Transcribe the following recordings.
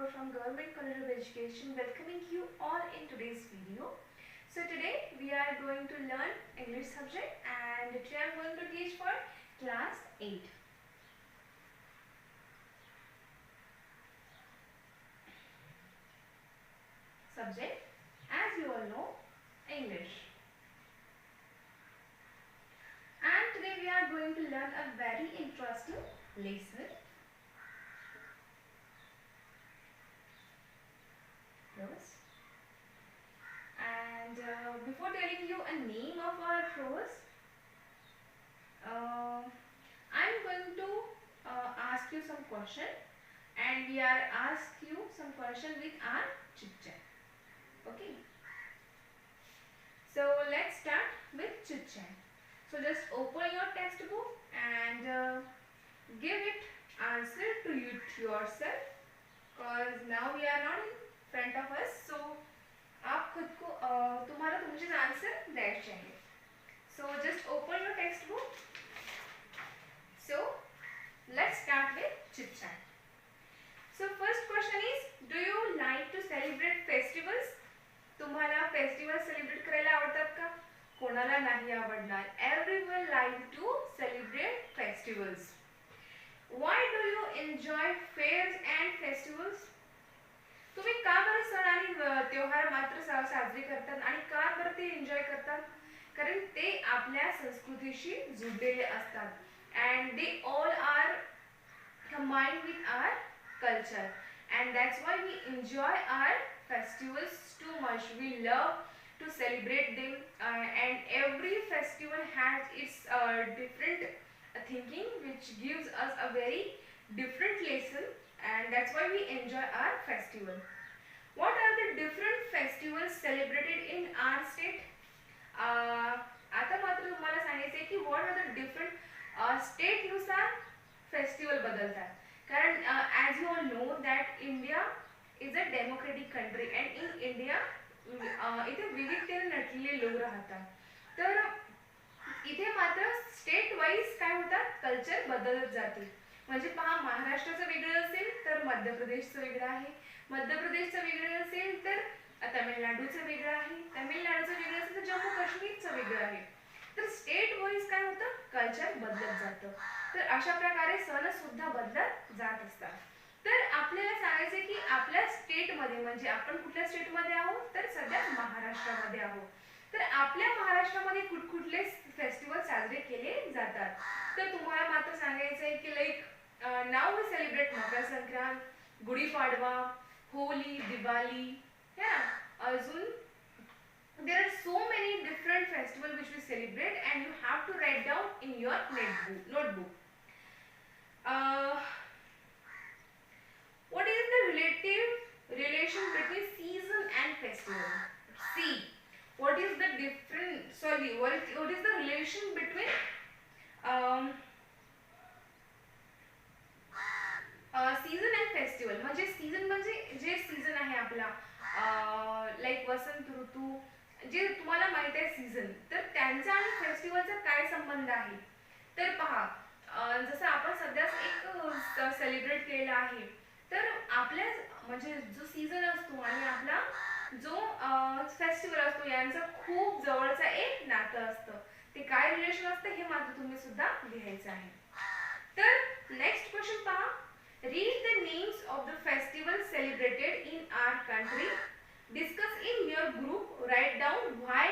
Thakur from Government College of Education, welcoming you all in today's video. So today we are going to learn English subject, and today I am going to teach for class 8. Subject, as you all know, English. And today we are going to learn a very interesting lesson. And before telling you a name of our prose, I'm going to ask you some question, and we are ask you some question with our chit chat. Okay. So let's start with chit chat. So just open your textbook and give it answer to you yourself, because now we are not in front of us. So आप खुद को तुम्हारा मुझे answer देना चाहिए. So just open your textbook. So let's start with chit chat. So first question is, do you like to celebrate festivals? तुम्हाला festival celebrate करायला आवडतात का? कोणाला नाही आवडणार? Everyone like to celebrate festivals. Why do you enjoy fairs and festivals? तुम्ही का बरं सण आणि त्योहार मात्र साजरे करतात आणि का बरं ते एन्जॉय करतात? कारण ते आपल्या संस्कृतीशी जुडलेले असतात and they all are combined with our culture, and that's why we enjoy our festivals too much. We love to celebrate them, and every festival has its different thinking, which gives us a very different lesson, and that's why we enjoy our festival. What are the different festivals celebrated in our state? आता मात्र तुम्हाला सांगायचे की what are the different state नुसार festival बदलतात. कारण as you all know that India is a democratic country, and in India इथे विविधतेने नटलेले लोक राहतात. तर इथे मात्र स्टेट वाईज काय होतात, कल्चर बदलत जाते. म्हणजे पहा, महाराष्ट्राचं वेगळं असेल तर मध्य प्रदेशचं वेगळं आहे, मध्य प्रदेशचं वेगळं असेल तर तमिळनाडूचं वेगळं आहे, तमिळनाडूचं वेगळं असेल तर जम्मू काश्मीरचं वेगळं आहे. तर स्टेट वाईज काय होतं, कल्चर बदलत जातं. तर अशा प्रकारे सण सुद्धा बदलत जात असतात. तर आपल्याला सांगायचं की आपल्या स्टेटमध्ये, म्हणजे आपण कुठल्या स्टेटमध्ये आहोत, तर सध्या महाराष्ट्रामध्ये आहोत. तर आपल्या महाराष्ट्रामध्ये कुठकुठले फेस्टिवल साजरे केले जातात. तर तुम्हाला मात्र सांगायचं आहे की like now we celebrate Makar Sankrant, Gudi Padwa, Holi, Diwali, अजून there are so many different festivals which we celebrate, and you have to write down in your notebook. What is the relation between season and festival? See, what is the what is the relation between season and festival? म्हणजे season म्हणजे जे season आहे आपला, like वसंत ऋतू, जे तुम्हाला माहित आहे सीझन, तर त्यांचा आणि फेस्टिवलचा काय संबंध आहे? तर पहा, जसं आपण सध्याच एक सेलिब्रेट केलेला आहे, तर आपल्या म्हणजे जो सीझन असतो आणि आपला जो फेस्टिवल असतो यांचं खूप जवळचा एक नातं असतं. ते काय रिलेशन असतं हे मात्र तुम्ही सुद्धा लिहायचं आहे. तर नेक्स्ट क्वेश्चन पहा, read the names of the festivals celebrated in our country. Discuss in your group. Write down why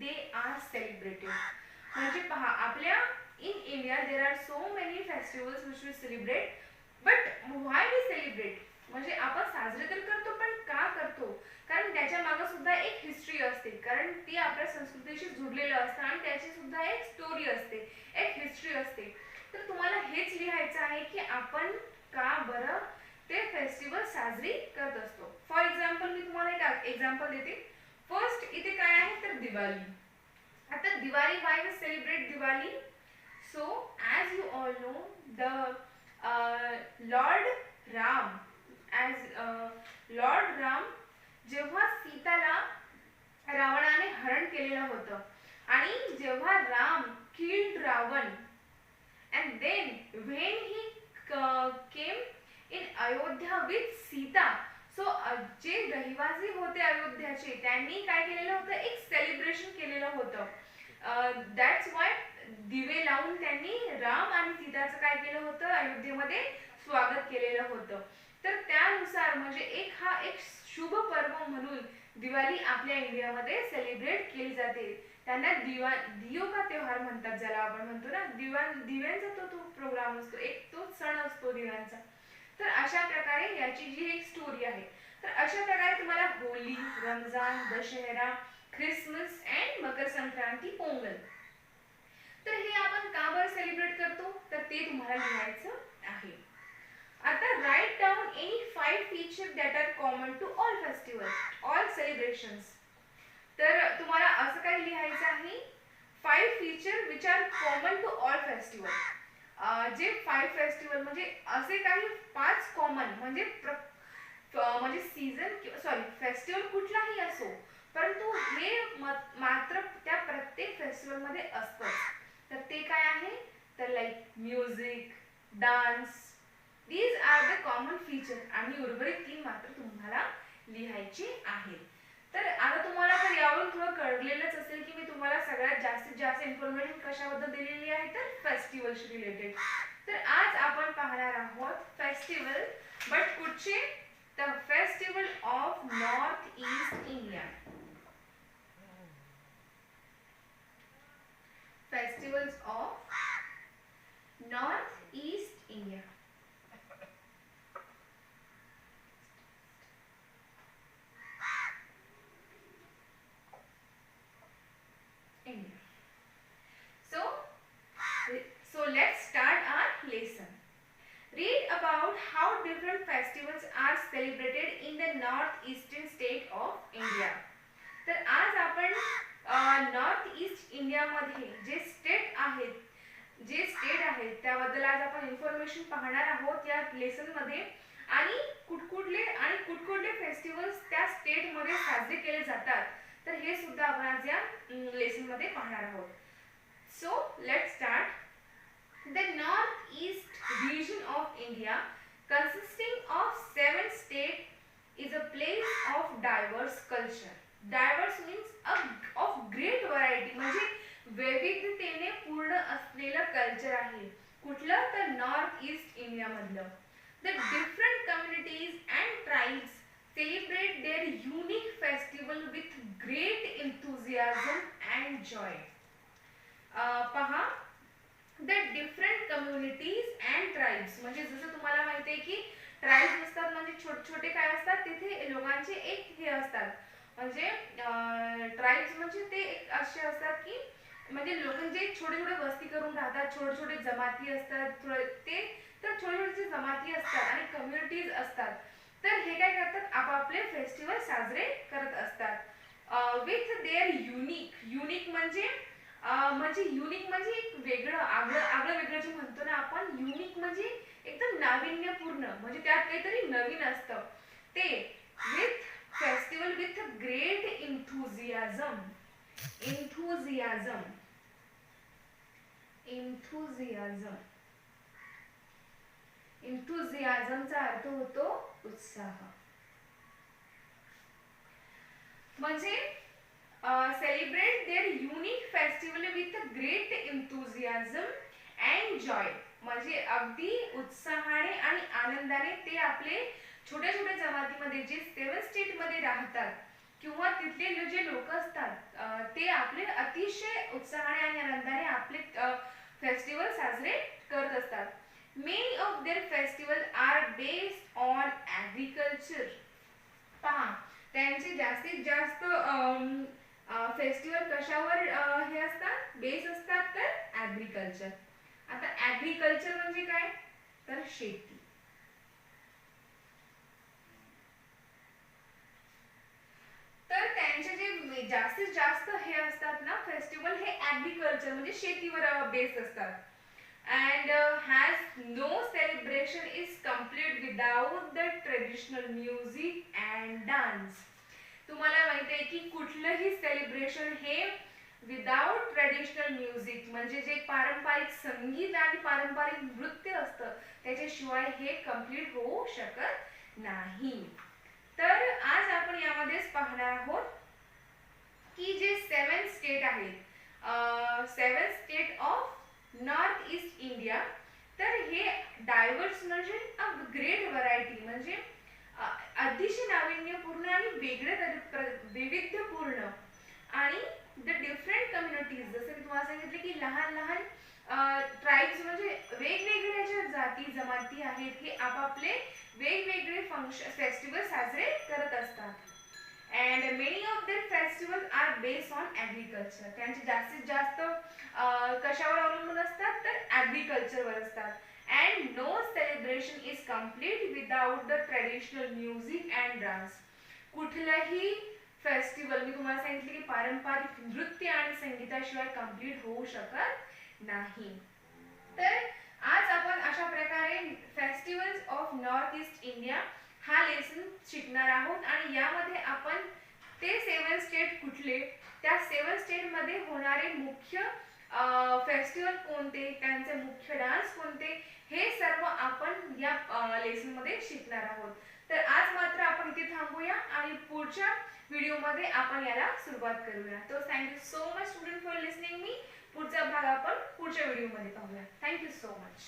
they are celebrated. म्हणजे पहा, आपल्या in India there are so many festivals which we celebrate, but why we celebrate? म्हणजे आपण साजरे तर करतो, पण का करतो? कारण त्याच्या मागे सुद्धा एक हिस्ट्री असते, कारण ती आपल्या संस्कृतीशी जुडलेलं असतं आणि त्याची सुद्धा एक स्टोरी असते, एक हिस्ट्री असते. तर तुम्हाला हेच लिहायचं आहे की आपण का बरं ते फेस्टिवल साजरी करत असतो. फॉर एक्झाम्पल मी तुम्हाला एक एक्झाम्पल देते. फर्स्ट इथे काय आहे, तर दिवाळी. आता Diwali, why we celebrate Diwali? So as you all know, the Lord Ram जेव्हा सीताला रावणाने हरण केलेलं होतं, आणि जेव्हा Ram killed Ravan, and then when he came in Ayodhya with Sita. So जे रहिवासी होते अयोध्याचे त्यांनी काय केलेलं होतं, एक सेलिब्रेशन केलेलं होतं. दॅट्स वाय दिवे लावून त्यांनी राम आणि सीताचं काय केलं होतं, अयोध्येमध्ये स्वागत केलेलं होतं. तर त्यानुसार म्हणजे एक शुभ पर्व म्हणून दिवाळी आपल्या इंडियामध्ये सेलिब्रेट केली जाते. त्यांना दियो का त्योहार म्हणतात, ज्याला आपण म्हणतो ना दिव्यांचा तो प्रोग्राम असतो, एक तो सण असतो दिव्यांचा. तर अशा प्रकारे याची जी एक स्टोरी आहे. तर अशा प्रकारे तुम्हाला होली, रमजान, दशहरा, ख्रिसमस अँड मकर संक्रांती, पोंगल, तर हे आपण का बरं सेलिब्रेट करतो, तर ते तुम्हाला लिहायचं आहे. आता write down any 5 feature that are common to all festivals, all celebrations. तर तुम्हाला असं काही लिहायचं आहे, 5 feature which are common to all festival. जे 5 फेस्टिवल म्हणजे असे काही 5 कॉमन म्हणजे म्हणजे सीझन फेस्टिवल कुठलाही असो, परंतु हे मात्र त्या प्रत्येक फेस्टिवल मध्ये असतं. तर ते काय आहे, तर like music, dance, these are the common feature, आणि उर्वरित 3 मात्र तुम्हाला लिहायचे आहेत. तर आता तुम्हाला तर यावरून थोडं कळलेलंच असेल की मी तुम्हाला सगळ्यात जास्तीत जास्त इन्फॉर्मेशन कशाबद्दल दिलेली आहे, तर फेस्टिवल्स रिलेटेड. तर आज आपण पाहणार आहोत फेस्टिवल, बट कुठचे, तर festival of north east India. Festivals of north east India. So let's start our lesson. Read about how different festivals are celebrated in the northeastern state of India. तर आज आपण नॉर्थ ईस्ट इंडिया मध्ये जे state आहेत त्याबद्दल आज आपण information पाहणार आहोत या लेसन मध्ये, आणि कुठकुठले फेस्टिवल्स त्या स्टेट मध्ये साजरे केले जातात, तर हे सुद्धा आपण आज या लेसन मध्ये पाहणार आहोत. So let's start. The northeast region of India, consisting of 7 states, is a place of diverse culture. Diverse means of great variety, म्हणजे वैविध्यतेने पूर्ण असलेलं कल्चर आहे. कुठलं, तर नॉर्थ ईस्ट इंडिया मधलं. The different communities and tribes celebrate their unique festival with great enthusiasm and joy. पहा, the different communities and tribes, म्हणजे जसं तुम्हाला माहिती आहे की ट्राईब्स असतात म्हणजे छोटे छोटे काय असतात, तिथे लोकांचे एक हे असतात, म्हणजे ट्राईब्स म्हणजे ते एक असे असतात की म्हणजे लोक जे छोटे छोटे वस्ती करून राहतात, छोटे छोटे जमाती असतात, ते तर छोटे छोटे जमाती असतात आणि कम्युनिटीज असतात. तर हे काय करतात, आपापले फेस्टिवल साजरे करत असतात विथ देअर युनिक म्हणजे युनिक म्हणजे एक वेगळं आगळं वेगळं जे म्हणतो ना आपण, युनिक म्हणजे एकदम नाविन्यपूर्ण, म्हणजे त्यात काहीतरी नवीन असतं ते. विथ फेस्टिवल विथ ग्रेट इंथुझियाझमचा अर्थ होतो उत्साह. म्हणजे celebrate their unique festival with a great enthusiasm and joy, म्हणजे अगदी उत्साहाने आणि आनंदाने ते आपले छोट्या छोट्या जमातीमध्ये जे 7 स्टेट मध्ये राहतात किंवा तिथले जे लोक असतात ते आपले अतिशय उत्साहाने आणि आनंदाने आपले फेस्टिवल साजरे करत असतात. Many of their festivals are based on agriculture. पहा, त्यांचे जास्तीत जास्त फेस्टिवल कशावर हे असतात, बेस असतात, तर ॲग्रिकल्चर. आता ॲग्रिकल्चर म्हणजे काय, तर शेती. तर त्यांचे जे जास्तीत जास्त हे असतात ना फेस्टिवल, हे ॲग्रिकल्चर म्हणजे शेतीवर बेस असतात. And has no celebration is complete without the traditional music and dance. तुम्हाला माहिती आहे की कुठलंही सेलिब्रेशन हे विदाउट ट्रेडिशनल म्युझिक म्हणजे जे पारंपरिक संगीत आणि पारंपरिक नृत्य असतं त्याच्याशिवाय हे कम्प्लीट होऊ शकत नाही. तर आज आपण यामध्येच पाहणार आहोत की जे 7 स्टेट आहेत, 7 state of north east India, तर हे डायव्हर्स म्हणजे ग्रेट व्हरायटी म्हणजे अतिशय नाविन्यपूर्ण आणि वैविध्यपूर्ण आणि द डिफरंट कम्युनिटीज, जसं मी तुम्हाला सांगितले की लहान लहान ट्राईब्स म्हणजे वेगवेगळ्या ज्या जाती जमाती आहेत हे आपापले वेगवेगळे फेस्टिवल साजरे करत असतात. And many of their festival are based on agriculture. त्यांचे जास्तीत जास्त कशावर अवलंबून असतात तर ॲग्रिकल्चरवर असतात. And no celebration is complete without the traditional music and dance. कुठलंही फेस्टिवल मी तुम्हाला सांगितले की पारंपरिक नृत्य आणि संगीताशिवाय कम्प्लीट होऊ शकत नाही. तर आज आपण अशा प्रकारे festivals of north east India हा लेसन शिकणार आहोत आणि यामध्ये आपण ते 7 स्टेट कुठले, त्या 7 स्टेटमध्ये होणारे मुख्य फेस्टिवल कोणते, त्यांचे मुख्य डान्स कोणते, हे सर्व आपण या लेसनमध्ये शिकणार आहोत. तर आज मात्र आपण इथे थांबूया आणि पुढच्या व्हिडिओमध्ये आपण याला सुरुवात करूया. तो thank you so much student for listening me. पुढचा भाग आपण पुढच्या व्हिडिओमध्ये पाहूया. Thank you so much.